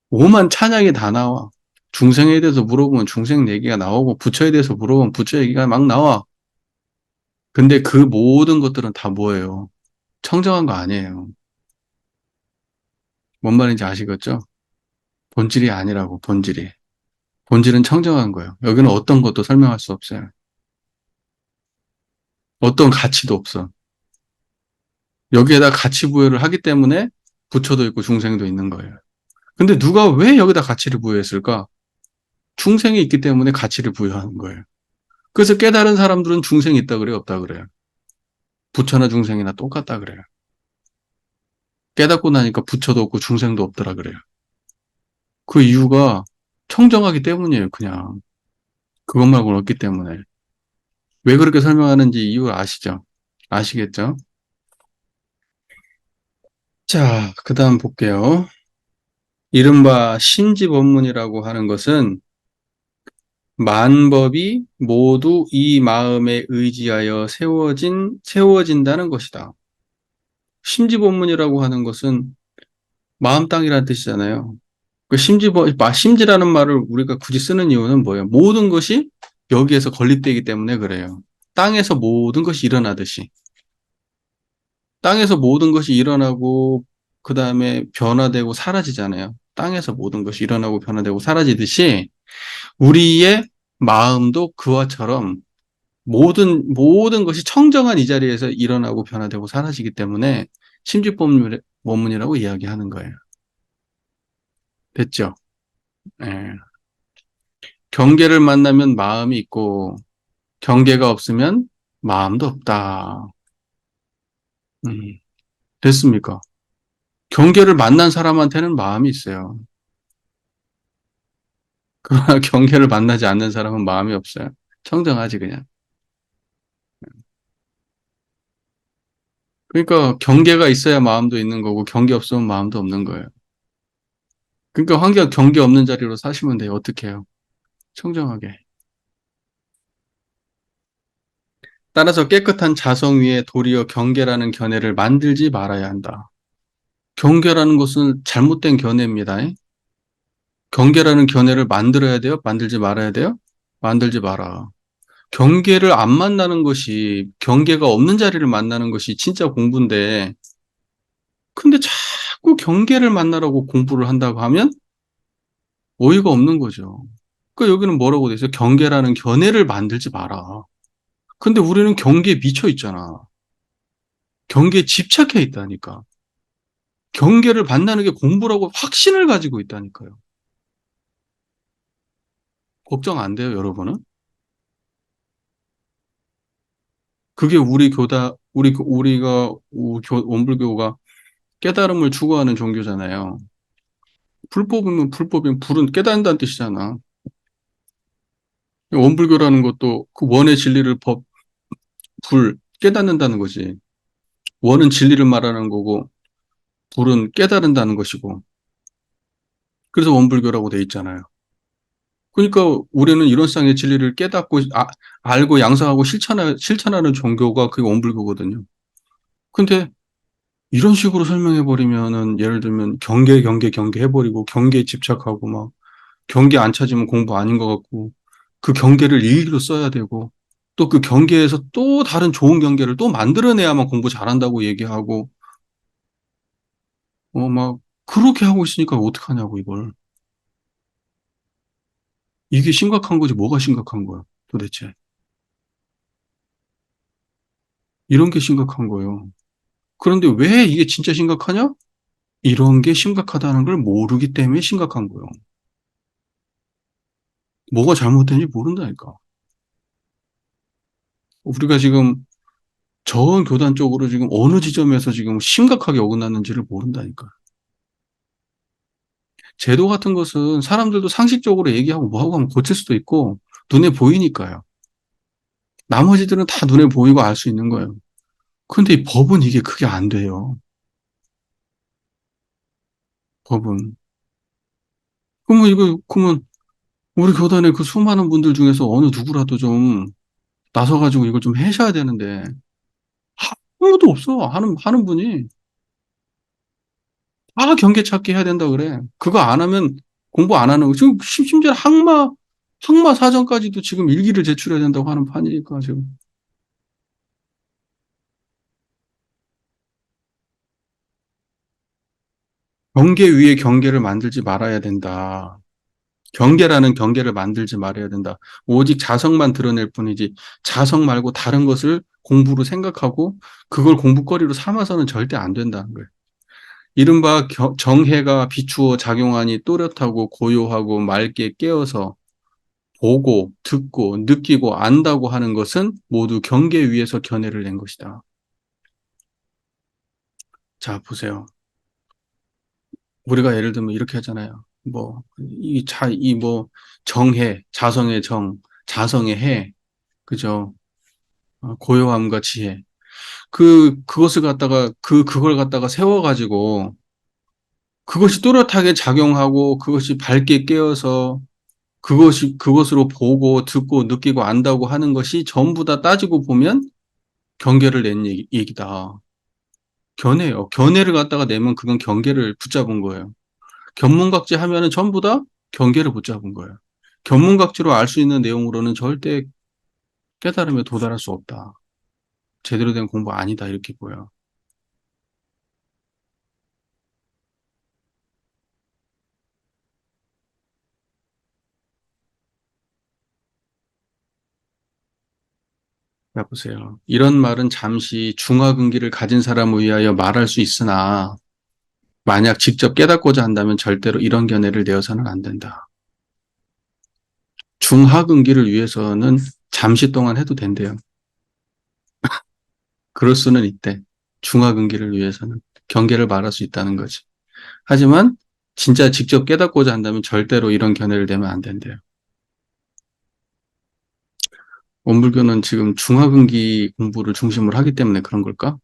오만 찬양이 다 나와. 중생에 대해서 물어보면 중생 얘기가 나오고, 부처에 대해서 물어보면 부처 얘기가 막 나와. 근데 그 모든 것들은 다 뭐예요? 청정한 거 아니에요. 뭔 말인지 아시겠죠? 본질이 아니라고, 본질이. 본질은 청정한 거예요. 여기는 어떤 것도 설명할 수 없어요. 어떤 가치도 없어. 여기에다 가치 부여를 하기 때문에 부처도 있고 중생도 있는 거예요. 근데 누가 왜 여기다 가치를 부여했을까? 중생이 있기 때문에 가치를 부여하는 거예요. 그래서 깨달은 사람들은 중생이 있다 그래요, 없다 그래요? 부처나 중생이나 똑같다 그래요. 깨닫고 나니까 부처도 없고 중생도 없더라 그래요. 그 이유가 청정하기 때문이에요, 그냥. 그것 말고는 없기 때문에. 왜 그렇게 설명하는지 이유를 아시죠? 아시겠죠? 자, 그 다음 볼게요. 이른바 심지법문이라고 하는 것은 만법이 모두 이 마음에 의지하여 세워진다는 것이다. 심지법문이라고 하는 것은 마음 땅이라는 뜻이잖아요. 심지라는 말을 우리가 굳이 쓰는 이유는 뭐예요? 모든 것이 여기에서 건립되기 때문에 그래요. 땅에서 모든 것이 일어나듯이. 땅에서 모든 것이 일어나고, 그 다음에 변화되고 사라지잖아요. 땅에서 모든 것이 일어나고 변화되고 사라지듯이, 우리의 마음도 그와처럼 모든 것이 청정한 이 자리에서 일어나고 변화되고 사라지기 때문에 심지법문이라고 이야기하는 거예요. 됐죠? 예. 경계를 만나면 마음이 있고, 경계가 없으면 마음도 없다. 음, 됐습니까? 경계를 만난 사람한테는 마음이 있어요. 그러나 경계를 만나지 않는 사람은 마음이 없어요. 청정하지, 그냥. 그러니까 경계가 있어야 마음도 있는 거고, 경계 없으면 마음도 없는 거예요. 그러니까 환경 경계 없는 자리로 사시면 돼요. 어떻게 해요? 청정하게. 따라서 깨끗한 자성 위에 도리어 경계라는 견해를 만들지 말아야 한다. 경계라는 것은 잘못된 견해입니다. 경계라는 견해를 만들어야 돼요? 만들지 말아야 돼요? 만들지 마라. 경계를 안 만나는 것이, 경계가 없는 자리를 만나는 것이 진짜 공부인데, 근데 자꾸 경계를 만나라고 공부를 한다고 하면 어이가 없는 거죠. 그러니까 여기는 뭐라고 돼 있어요? 경계라는 견해를 만들지 마라. 근데 우리는 경계에 미쳐 있잖아. 경계에 집착해 있다니까. 경계를 만나는 게 공부라고 확신을 가지고 있다니까요. 걱정 안 돼요, 여러분은? 그게 원불교가 깨달음을 추구하는 종교잖아요. 불법이면 불법이면 불은 깨닫는다는 뜻이잖아. 원불교라는 것도 그 원의 진리를 깨닫는다는 거지. 원은 진리를 말하는 거고, 불은 깨달은다는 것이고. 그래서 원불교라고 돼 있잖아요. 그러니까 우리는 이런 세상의 진리를 깨닫고, 알고 양성하고 실천하는 종교가 그게 원불교거든요. 근데 이런 식으로 설명해버리면은, 예를 들면 경계 해버리고, 경계에 집착하고, 막, 경계 안 찾으면 공부 아닌 것 같고, 그 경계를 일기로 써야 되고, 또 그 경계에서 또 다른 좋은 경계를 또 만들어내야만 공부 잘한다고 얘기하고, 막, 그렇게 하고 있으니까 어떡하냐고, 이걸. 이게 심각한 거지, 뭐가 심각한 거야, 도대체. 이런 게 심각한 거예요. 그런데 왜 이게 진짜 심각하냐? 이런 게 심각하다는 걸 모르기 때문에 심각한 거예요. 뭐가 잘못된지 모른다니까. 우리가 지금 저 교단 쪽으로 지금 어느 지점에서 지금 심각하게 어긋났는지를 모른다니까. 제도 같은 것은 사람들도 상식적으로 얘기하고 뭐하고 하면 고칠 수도 있고 눈에 보이니까요. 나머지들은 다 눈에 보이고 알 수 있는 거예요. 근데 이 법은 이게 그게 안 돼요. 법은. 그러면 우리 교단의 그 수많은 분들 중에서 어느 누구라도 좀 나서가지고 이걸 좀 해셔야 되는데 아무도 없어. 하는 분이. 다 경계 찾기 해야 된다 그래. 그거 안 하면 공부 안 하는 거. 지금 심지어 항마 사전까지도 지금 일기를 제출해야 된다고 하는 판이니까 지금. 경계 위에 경계를 만들지 말아야 된다. 경계라는 경계를 만들지 말아야 된다. 오직 자성만 드러낼 뿐이지 자성 말고 다른 것을 공부로 생각하고 그걸 공부거리로 삼아서는 절대 안 된다는 거예요. 이른바 정해가 비추어 작용하니 또렷하고 고요하고 맑게 깨어서 보고 듣고 느끼고 안다고 하는 것은 모두 경계 위에서 견해를 낸 것이다. 자, 보세요. 우리가 예를 들면 이렇게 하잖아요. 정해, 자성의 정, 자성의 해, 그죠? 고요함과 지혜. 그걸 갖다가 세워가지고, 그것이 또렷하게 작용하고, 그것이 밝게 깨어서, 그것으로 보고, 듣고, 느끼고, 안다고 하는 것이 전부 다 따지고 보면 경계를 낸 얘기다. 견해요. 견해를 갖다가 내면 그건 경계를 붙잡은 거예요. 견문각지 하면은 전부 다 경계를 붙잡은 거예요. 견문각지로 알 수 있는 내용으로는 절대 깨달음에 도달할 수 없다. 제대로 된 공부 아니다. 이렇게 보여. 자, 보세요. 이런 말은 잠시 중화근기를 가진 사람을 위하여 말할 수 있으나, 만약 직접 깨닫고자 한다면 절대로 이런 견해를 내어서는 안 된다. 중하근기를 위해서는 잠시 동안 해도 된대요. 그럴 수는 있대. 중하근기를 위해서는. 경계를 말할 수 있다는 거지. 하지만 진짜 직접 깨닫고자 한다면 절대로 이런 견해를 내면 안 된대요. 원불교는 지금 중하근기 공부를 중심으로 하기 때문에 그런 걸까?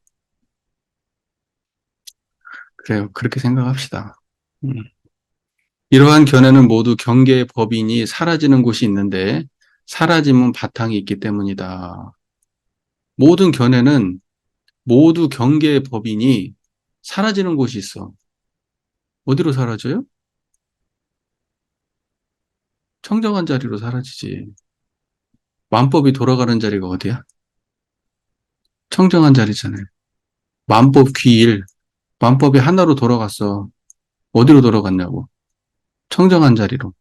그래요. 그렇게 생각합시다. 음. 이러한 견해는 모두 경계의 법인이 사라지는 곳이 있는데 사라짐은 바탕이 있기 때문이다. 모든 견해는 모두 경계의 법인이 사라지는 곳이 있어. 어디로 사라져요? 청정한 자리로 사라지지. 만법이 돌아가는 자리가 어디야? 청정한 자리잖아요. 만법 귀일. 만법이 하나로 돌아갔어. 어디로 돌아갔냐고. 청정한 자리로.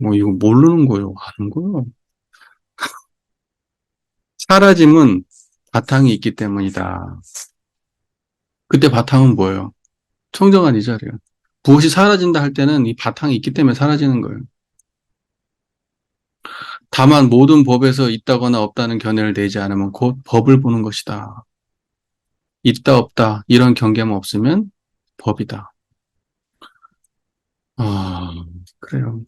이거 모르는 거예요. 아는 거예요. 사라짐은 바탕이 있기 때문이다. 그때 바탕은 뭐예요? 청정한 이 자리예요. 무엇이 사라진다 할 때는 이 바탕이 있기 때문에 사라지는 거예요. 다만 모든 법에서 있다거나 없다는 견해를 내지 않으면 곧 법을 보는 것이다. 있다 없다 이런 경계만 없으면 법이다. 아, 그래요.